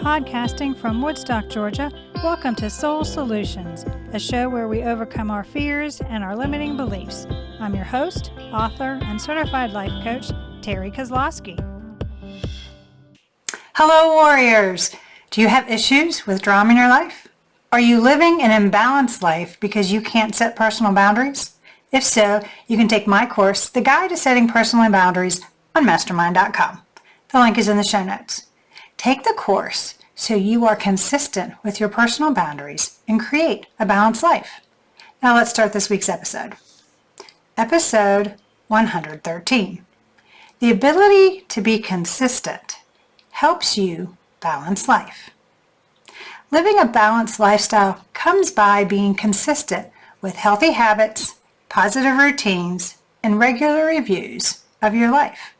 Podcasting from Woodstock, Georgia, welcome to Soul Solutions, a show where we overcome our fears and our limiting beliefs. I'm your host, author, and certified life coach, Terry Kozlowski. Hello, warriors. Do you have issues with drama in your life? Are you living an imbalanced life because you can't set personal boundaries? If so, you can take my course, The Guide to Setting Personal Boundaries, on mastermind.com. The link is in the show notes. Take the course so you are consistent with your personal boundaries and create a balanced life. Now let's start this week's episode. Episode 113. The ability to be consistent helps you balance life. Living a balanced lifestyle comes by being consistent with healthy habits, positive routines, and regular reviews of your life.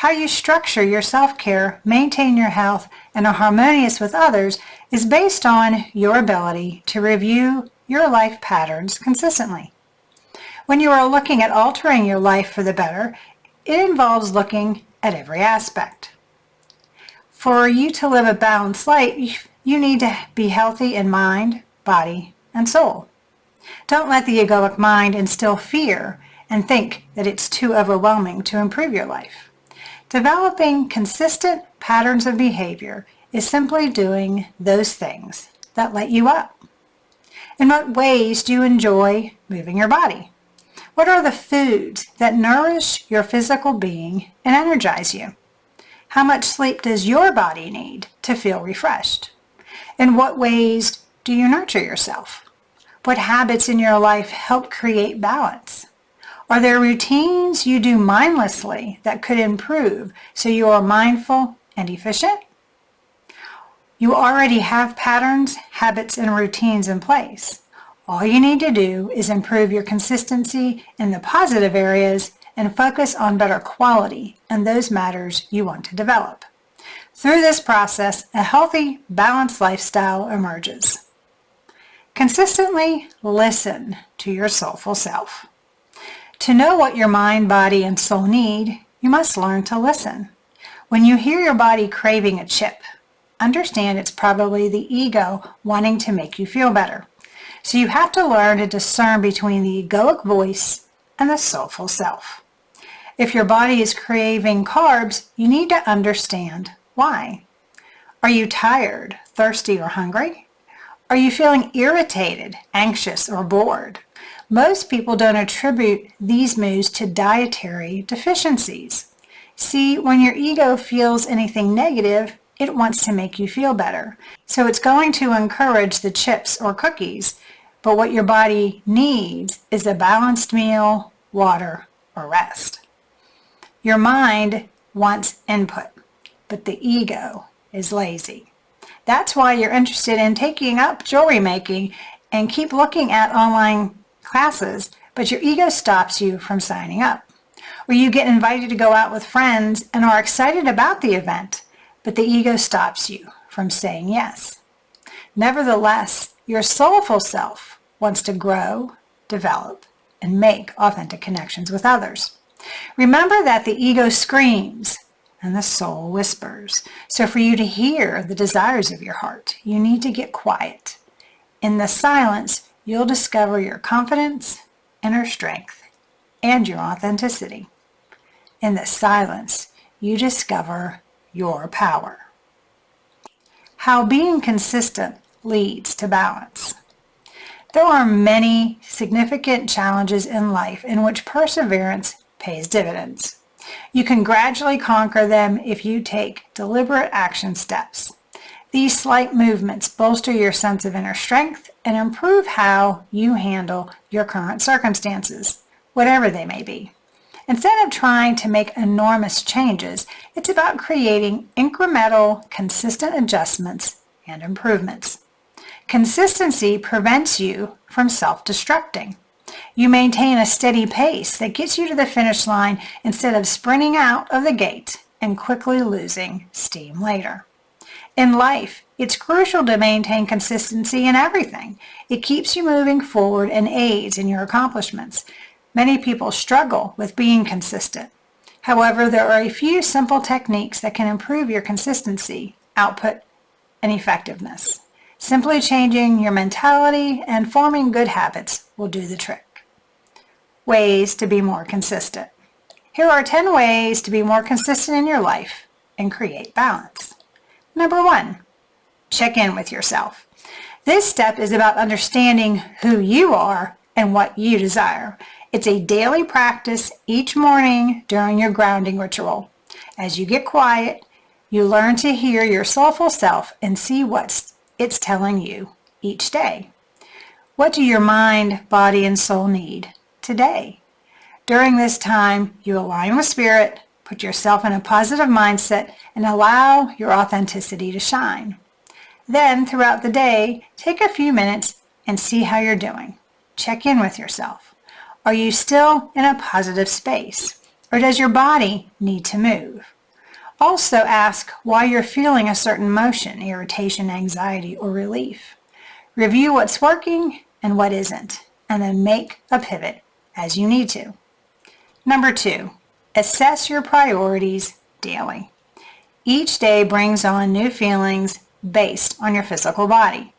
How you structure your self-care, maintain your health, and are harmonious with others is based on your ability to review your life patterns consistently. When you are looking at altering your life for the better, it involves looking at every aspect. For you to live a balanced life, you need to be healthy in mind, body, and soul. Don't let the egoic mind instill fear and think that it's too overwhelming to improve your life. Developing consistent patterns of behavior is simply doing those things that light you up. In what ways do you enjoy moving your body? What are the foods that nourish your physical being and energize you? How much sleep does your body need to feel refreshed? In what ways do you nurture yourself? What habits in your life help create balance? Are there routines you do mindlessly that could improve so you are mindful and efficient? You already have patterns, habits, and routines in place. All you need to do is improve your consistency in the positive areas and focus on better quality in those matters you want to develop. Through this process, a healthy, balanced lifestyle emerges. Consistently listen to your soulful self. To know what your mind, body, and soul need, you must learn to listen. When you hear your body craving a chip, understand it's probably the ego wanting to make you feel better. So you have to learn to discern between the egoic voice and the soulful self. If your body is craving carbs, you need to understand why. Are you tired, thirsty, or hungry? Are you feeling irritated, anxious, or bored? Most people don't attribute these moods to dietary deficiencies. See, when your ego feels anything negative, it wants to make you feel better. So it's going to encourage the chips or cookies, but what your body needs is a balanced meal, water, or rest. Your mind wants input, but the ego is lazy. That's why you're interested in taking up jewelry making and keep looking at online classes, but your ego stops you from signing up. Or you get invited to go out with friends and are excited about the event, but the ego stops you from saying yes. Nevertheless, your soulful self wants to grow, develop, and make authentic connections with others. Remember that the ego screams and the soul whispers. So for you to hear the desires of your heart, you need to get quiet. In the silence, you'll discover your confidence, inner strength, and your authenticity. In the silence, you discover your power. How being consistent leads to balance. There are many significant challenges in life in which perseverance pays dividends. You can gradually conquer them if you take deliberate action steps. These slight movements bolster your sense of inner strength and improve how you handle your current circumstances, whatever they may be. Instead of trying to make enormous changes, it's about creating incremental, consistent adjustments and improvements. Consistency prevents you from self-destructing. You maintain a steady pace that gets you to the finish line instead of sprinting out of the gate and quickly losing steam later. In life, it's crucial to maintain consistency in everything. It keeps you moving forward and aids in your accomplishments. Many people struggle with being consistent. However, there are a few simple techniques that can improve your consistency, output, and effectiveness. Simply changing your mentality and forming good habits will do the trick. Ways to be more consistent. Here are 10 ways to be more consistent in your life and create balance. Number 1, check in with yourself. This step is about understanding who you are and what you desire. It's a daily practice each morning during your grounding ritual. As you get quiet, you learn to hear your soulful self and see what it's telling you each day. What do your mind, body, and soul need today? During this time, you align with spirit, put yourself in a positive mindset, and allow your authenticity to shine. Then, throughout the day, take a few minutes and see how you're doing. Check in with yourself. Are you still in a positive space? Or does your body need to move? Also ask why you're feeling a certain emotion, irritation, anxiety, or relief. Review what's working and what isn't, and then make a pivot as you need to. Number 2, assess your priorities daily. Each day brings on new feelings based on your physical body.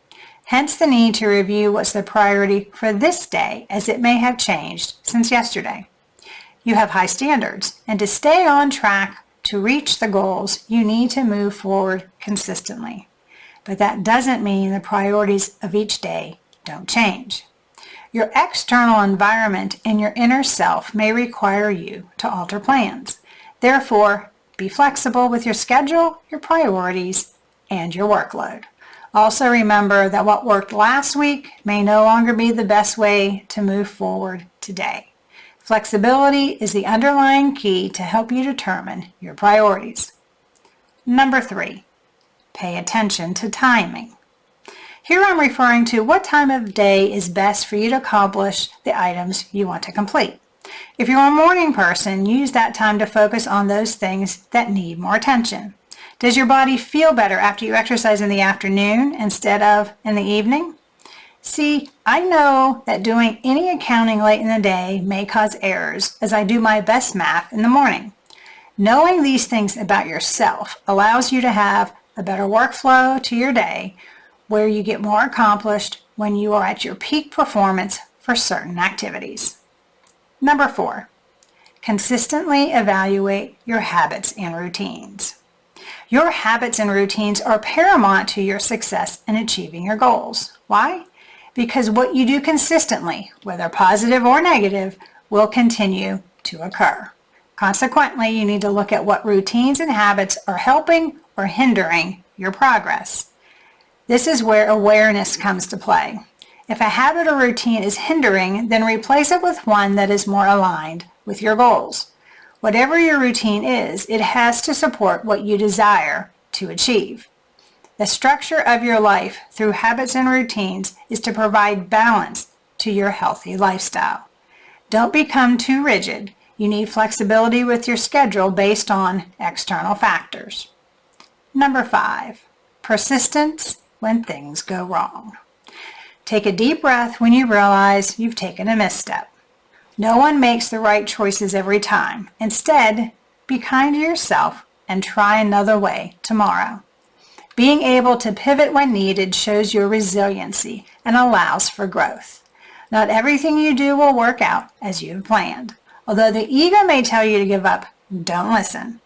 Hence the need to review what's the priority for this day, as it may have changed since yesterday. You have high standards, and to stay on track to reach the goals, you need to move forward consistently. But that doesn't mean the priorities of each day don't change. Your external environment and your inner self may require you to alter plans. Therefore, be flexible with your schedule, your priorities, and your workload. Also remember that what worked last week may no longer be the best way to move forward today. Flexibility is the underlying key to help you determine your priorities. Number 3, pay attention to timing. Here I'm referring to what time of day is best for you to accomplish the items you want to complete. If you're a morning person, use that time to focus on those things that need more attention. Does your body feel better after you exercise in the afternoon instead of in the evening? See, I know that doing any accounting late in the day may cause errors, as I do my best math in the morning. Knowing these things about yourself allows you to have a better workflow to your day, where you get more accomplished when you are at your peak performance for certain activities. Number 4, consistently evaluate your habits and routines. Your habits and routines are paramount to your success in achieving your goals. Why? Because what you do consistently, whether positive or negative, will continue to occur. Consequently, you need to look at what routines and habits are helping or hindering your progress. This is where awareness comes to play. If a habit or routine is hindering, then replace it with one that is more aligned with your goals. Whatever your routine is, it has to support what you desire to achieve. The structure of your life through habits and routines is to provide balance to your healthy lifestyle. Don't become too rigid. You need flexibility with your schedule based on external factors. Number 5, persistence when things go wrong. Take a deep breath when you realize you've taken a misstep. No one makes the right choices every time. Instead, be kind to yourself and try another way tomorrow. Being able to pivot when needed shows your resiliency and allows for growth. Not everything you do will work out as you have planned. Although the ego may tell you to give up, don't listen.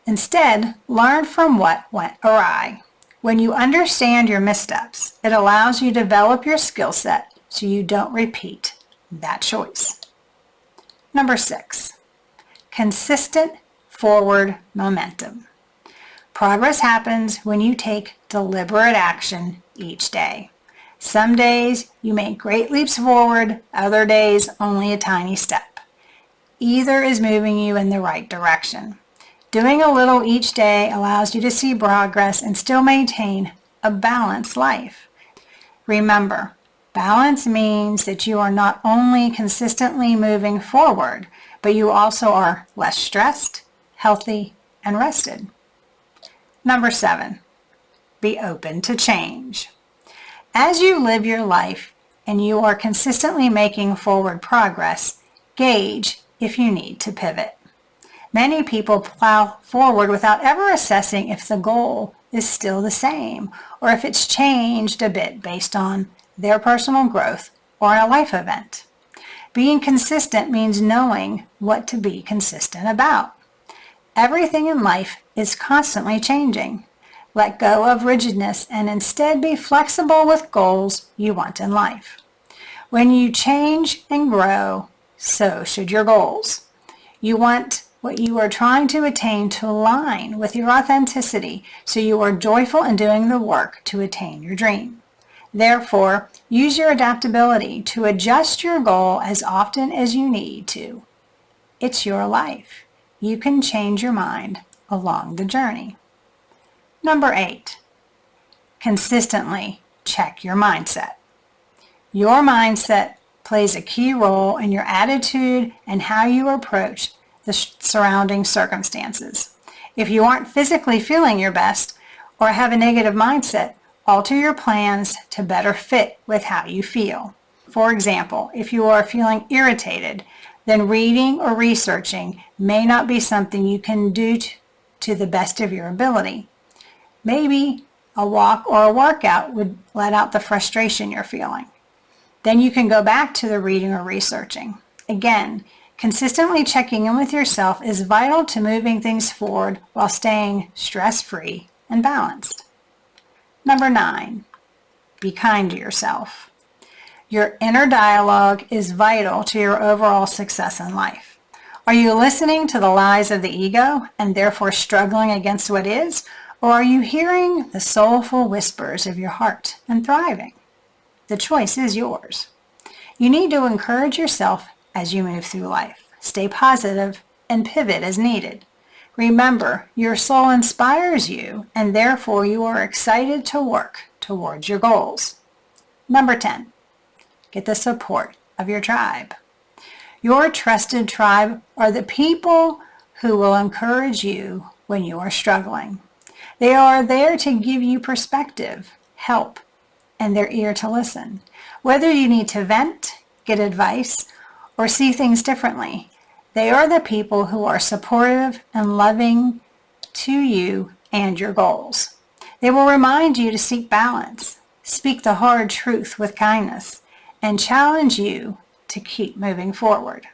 Instead, learn from what went awry. When you understand your missteps, it allows you to develop your skill set so you don't repeat that choice. Number 6, consistent forward momentum. Progress happens when you take deliberate action each day. Some days you make great leaps forward, other days only a tiny step. Either is moving you in the right direction. Doing a little each day allows you to see progress and still maintain a balanced life. Remember, balance means that you are not only consistently moving forward, but you also are less stressed, healthy, and rested. Number 7, be open to change. As you live your life and you are consistently making forward progress, gauge if you need to pivot. Many people plow forward without ever assessing if the goal is still the same, or if it's changed a bit based on their personal growth or a life event. Being consistent means knowing what to be consistent about. Everything in life is constantly changing. Let go of rigidness and instead be flexible with goals you want in life. When you change and grow, so should your goals. You want what you are trying to attain to align with your authenticity, so you are joyful in doing the work to attain your dream. Therefore, use your adaptability to adjust your goal as often as you need to. It's your life. You can change your mind along the journey. Number 8, consistently check your mindset. Your mindset plays a key role in your attitude and how you approach the surrounding circumstances. If you aren't physically feeling your best or have a negative mindset, alter your plans to better fit with how you feel. For example, if you are feeling irritated, then reading or researching may not be something you can do to the best of your ability. Maybe a walk or a workout would let out the frustration you're feeling. Then you can go back to the reading or researching. Again, consistently checking in with yourself is vital to moving things forward while staying stress-free and balanced. Number 9, be kind to yourself. Your inner dialogue is vital to your overall success in life. Are you listening to the lies of the ego and therefore struggling against what is? Or are you hearing the soulful whispers of your heart and thriving? The choice is yours. You need to encourage yourself as you move through life. Stay positive and pivot as needed. Remember, your soul inspires you and therefore you are excited to work towards your goals. Number 10, get the support of your tribe. Your trusted tribe are the people who will encourage you when you are struggling. They are there to give you perspective, help, and their ear to listen. Whether you need to vent, get advice, or see things differently, they are the people who are supportive and loving to you and your goals. They will remind you to seek balance, speak the hard truth with kindness, and challenge you to keep moving forward.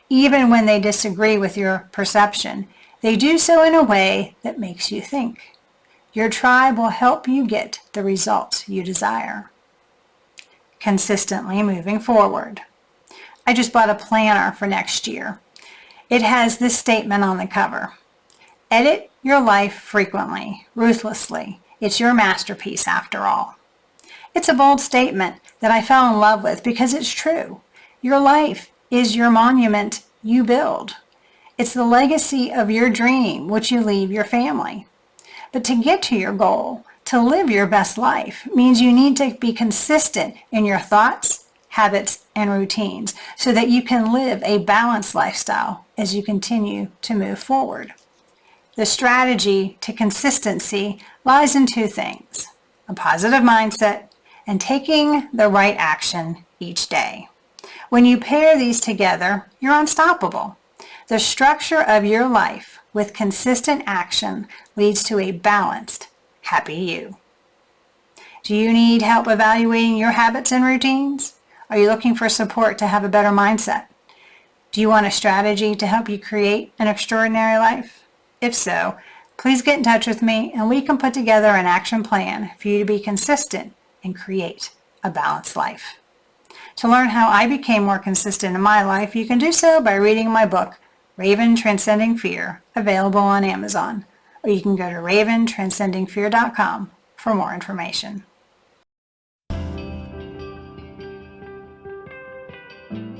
Even when they disagree with your perception, they do so in a way that makes you think. Your tribe will help you get the results you desire. Consistently moving forward. I just bought a planner for next year. It has this statement on the cover: edit your life frequently, ruthlessly. It's your masterpiece after all. It's a bold statement that I fell in love with because it's true. Your life is your monument you build. It's the legacy of your dream which you leave your family. But to get to your goal, to live your best life, means you need to be consistent in your thoughts, habits, and routines so that you can live a balanced lifestyle as you continue to move forward. The strategy to consistency lies in 2 things: a positive mindset and taking the right action each day. When you pair these together, you're unstoppable. The structure of your life with consistent action leads to a balanced, happy you. Do you need help evaluating your habits and routines? Are you looking for support to have a better mindset? Do you want a strategy to help you create an extraordinary life? If so, please get in touch with me and we can put together an action plan for you to be consistent and create a balanced life. To learn how I became more consistent in my life, you can do so by reading my book, Raven Transcending Fear, available on Amazon, or you can go to raventranscendingfear.com for more information.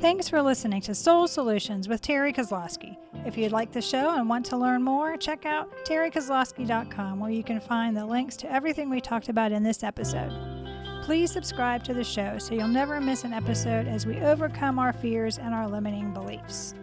Thanks for listening to Soul Solutions with Terry Kozlowski. If you'd like the show and want to learn more, check out terrykozlowski.com, where you can find the links to everything we talked about in this episode. Please subscribe to the show so you'll never miss an episode as we overcome our fears and our limiting beliefs.